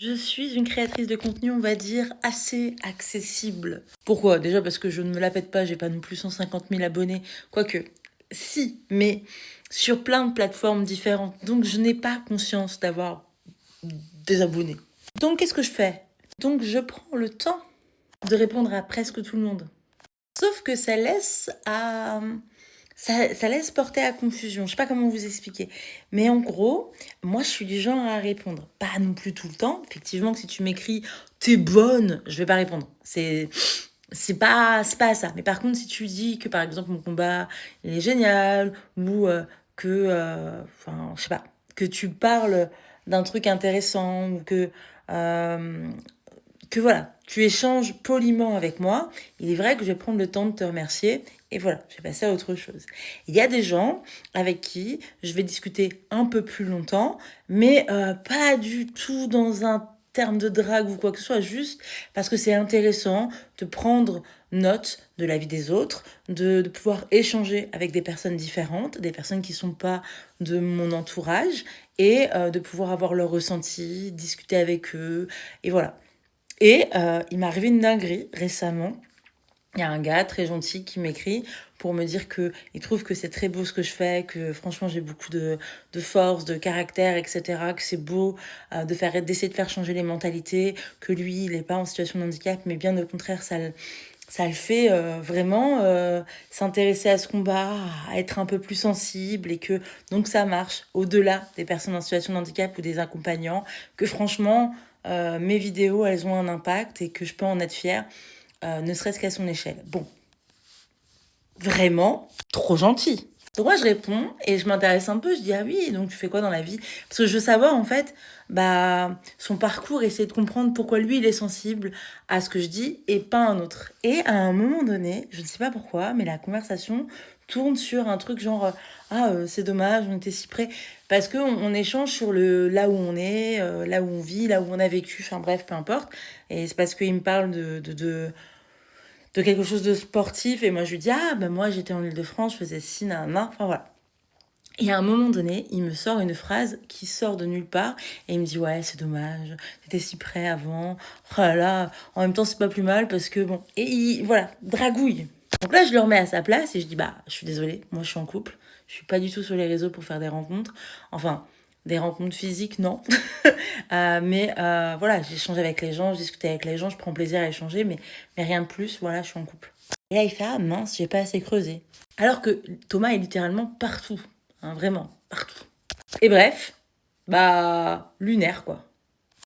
Je suis une créatrice de contenu, on va dire, assez accessible. Pourquoi? Déjà parce que je ne me la pète pas, j'ai pas non plus 150 000 abonnés. Quoique, si, mais sur plein de plateformes différentes. Donc je n'ai pas conscience d'avoir des abonnés. Donc qu'est-ce que je fais? Donc je prends le temps de répondre à presque tout le monde. Sauf que ça laisse porter à confusion. Je sais pas comment vous expliquer. Mais en gros, moi, je suis du genre à répondre. Pas non plus tout le temps. Effectivement, si tu m'écris «t'es bonne», je vais pas répondre. C'est pas ça. Mais par contre, si tu dis que, par exemple, mon combat, il est génial, ou enfin, je sais pas, que tu parles d'un truc intéressant, ou que voilà, tu échanges poliment avec moi, il est vrai que je vais prendre le temps de te remercier et voilà, je vais passer à autre chose. Il y a des gens avec qui je vais discuter un peu plus longtemps, mais pas du tout dans un terme de drague ou quoi que ce soit, juste parce que c'est intéressant de prendre note de la vie des autres, de pouvoir échanger avec des personnes différentes, des personnes qui ne sont pas de mon entourage, et de pouvoir avoir leur ressenti, discuter avec eux, et voilà. Et il m'est arrivé une dinguerie récemment. Il y a un gars très gentil qui m'écrit pour me dire qu'il trouve que c'est très beau ce que je fais, que franchement j'ai beaucoup de force, de caractère, etc. Que c'est beau d'essayer de faire changer les mentalités, que lui il n'est pas en situation de handicap, mais bien au contraire ça le fait vraiment s'intéresser à ce combat, à être un peu plus sensible et que donc ça marche au-delà des personnes en situation de handicap ou des accompagnants, que franchement mes vidéos elles ont un impact et que je peux en être fière, ne serait-ce qu'à son échelle. Bon, vraiment trop gentil. Donc moi je réponds et je m'intéresse un peu, je dis ah oui, donc tu fais quoi dans la vie? Parce que je veux savoir en fait son parcours, essayer de comprendre pourquoi lui il est sensible à ce que je dis et pas un autre. Et à un moment donné, je ne sais pas pourquoi, mais la conversation tourne sur un truc genre c'est dommage, on était si près. Parce qu'on échange sur là où on est, là où on vit, là où on a vécu, enfin bref, peu importe. Et c'est parce qu'il me parle de quelque chose de sportif et moi je lui dis moi j'étais en Île-de-France, je faisais ci, nan, enfin voilà. Et à un moment donné, il me sort une phrase qui sort de nulle part et il me dit ouais c'est dommage, t'étais si près avant, oh là là, en même temps c'est pas plus mal parce que bon, et voilà, dragouille. Donc là je le remets à sa place et je dis je suis désolée, moi je suis en couple, je suis pas du tout sur les réseaux pour faire des rencontres, enfin des rencontres physiques non, mais voilà, j'échange avec les gens, je discute avec les gens, je prends plaisir à échanger, mais rien de plus, voilà, je suis en couple. Et là il fait mince, j'ai pas assez creusé. Alors que Thomas est littéralement partout. Hein, vraiment, partout. Et bref, lunaire quoi.